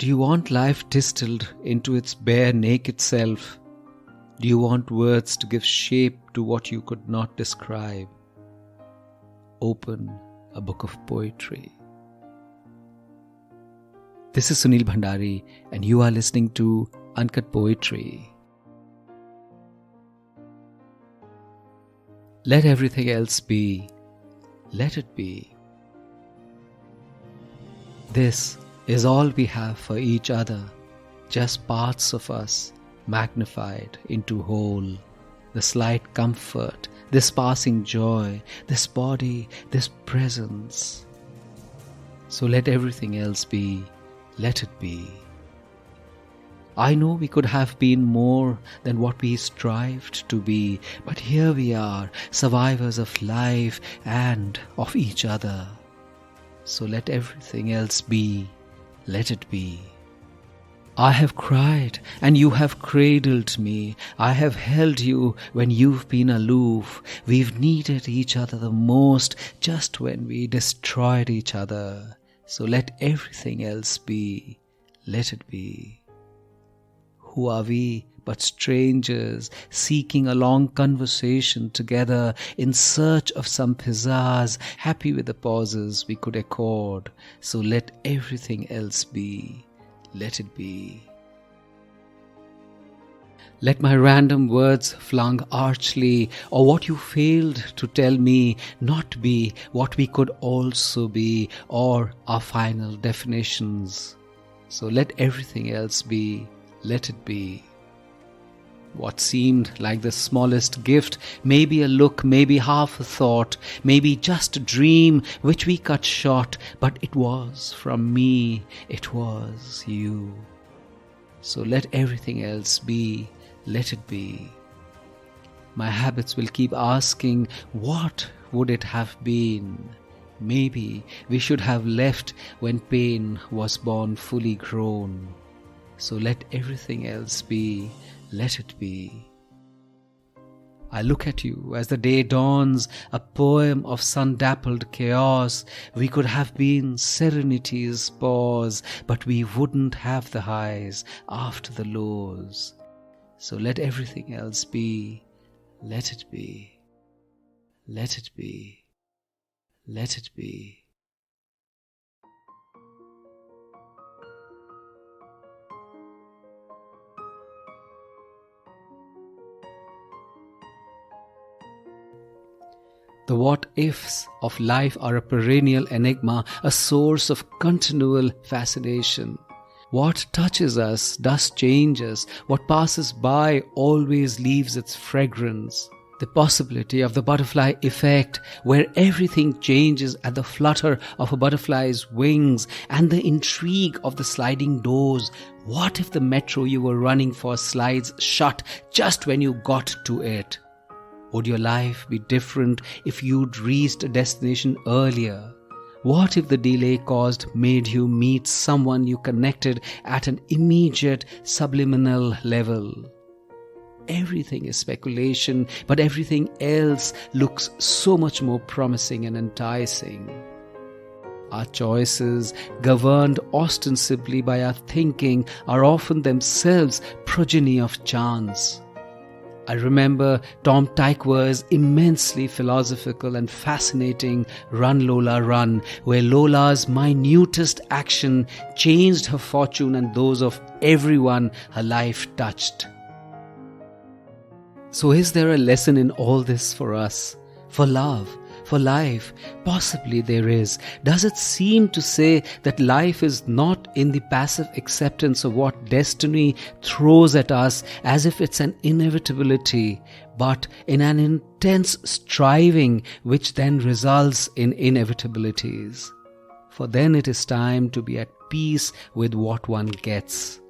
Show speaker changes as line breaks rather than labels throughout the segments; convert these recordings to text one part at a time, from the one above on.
Do you want life distilled into its bare naked self? Do you want words to give shape to what you could not describe? Open a book of poetry. This is Sunil Bhandari and you are listening to Uncut Poetry. Let everything else be. Let it be. This is all we have for each other, just parts of us magnified into whole. The slight comfort, this passing joy, this body, this presence. So let everything else be. Let it be. I know we could have been more than what we strived to be, but here we are, survivors of life and of each other. So let everything else be. Let it be. I have cried and you have cradled me. I have held you when you've been aloof. We've needed each other the most just when we destroyed each other. So let everything else be. Let it be. Who are we but strangers seeking a long conversation together in search of some pizzazz, happy with the pauses we could accord. So let everything else be. Let it be. Let my random words flung archly, or what you failed to tell me, not be what we could also be, or our final definitions. So let everything else be. Let it be. What seemed like the smallest gift, maybe a look, maybe half a thought, maybe just a dream which we cut short, but it was from me, it was you. So let everything else be, let it be. My habits will keep asking, what would it have been? Maybe we should have left when pain was born fully grown. So let everything else be. Let it be. I look at you as the day dawns, a poem of sun-dappled chaos. We could have been serenity's pause, but we wouldn't have the highs after the lows. So let everything else be. Let it be. Let it be. Let it be. The what-ifs of life are a perennial enigma, a source of continual fascination. What touches us does change us. What passes by always leaves its fragrance. The possibility of the butterfly effect, where everything changes at the flutter of a butterfly's wings, and the intrigue of the sliding doors. What if the metro you were running for slides shut just when you got to it? Would your life be different if you'd reached a destination earlier? What if the delay caused made you meet someone you connected at an immediate subliminal level? Everything is speculation, but everything else looks so much more promising and enticing. Our choices, governed ostensibly by our thinking, are often themselves progeny of chance. I remember Tom Tykwer's immensely philosophical and fascinating Run Lola Run, where Lola's minutest action changed her fortune and those of everyone her life touched. So is there a lesson in all this for us? For love? For life? Possibly there is. Does it seem to say that life is not in the passive acceptance of what destiny throws at us as if it's an inevitability, but in an intense striving which then results in inevitabilities? For then it is time to be at peace with what one gets.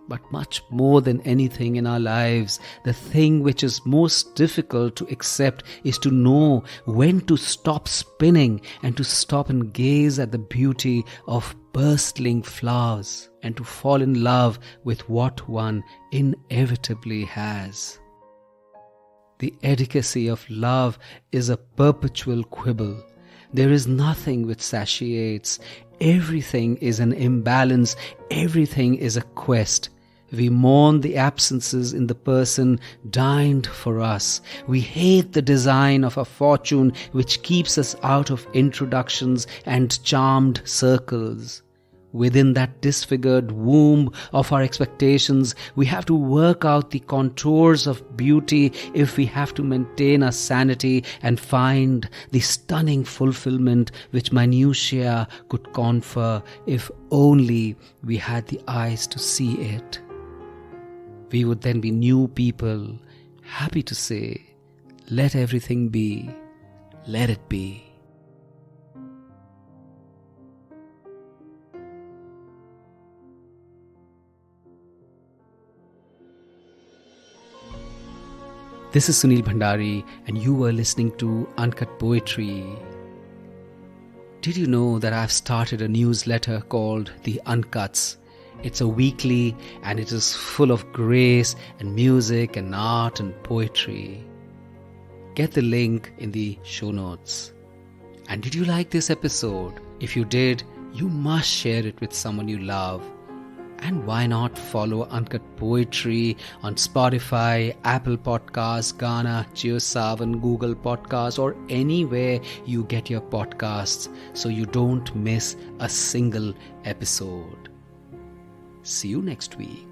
But much more than anything in our lives, the thing which is most difficult to accept is to know when to stop spinning and to stop and gaze at the beauty of bustling flowers and to fall in love with what one inevitably has. The efficacy of love is a perpetual quibble. There is nothing which satiates. Everything is an imbalance. Everything is a quest. We mourn the absences in the person dined for us. We hate the design of a fortune which keeps us out of introductions and charmed circles. Within that disfigured womb of our expectations, we have to work out the contours of beauty if we have to maintain our sanity and find the stunning fulfillment which minutiae could confer if only we had the eyes to see it. We would then be new people, happy to say, let everything be, let it be. This is Sunil Bhandari, and you were listening to Uncut Poetry. Did you know that I've started a newsletter called The Uncuts? It's a weekly, and it is full of grace and music and art and poetry. Get the link in the show notes. And did you like this episode? If you did, you must share it with someone you love. And why not follow Uncut Poetry on Spotify, Apple Podcasts, Gaana, JioSaavn, Google Podcasts, or anywhere you get your podcasts so you don't miss a single episode. See you next week.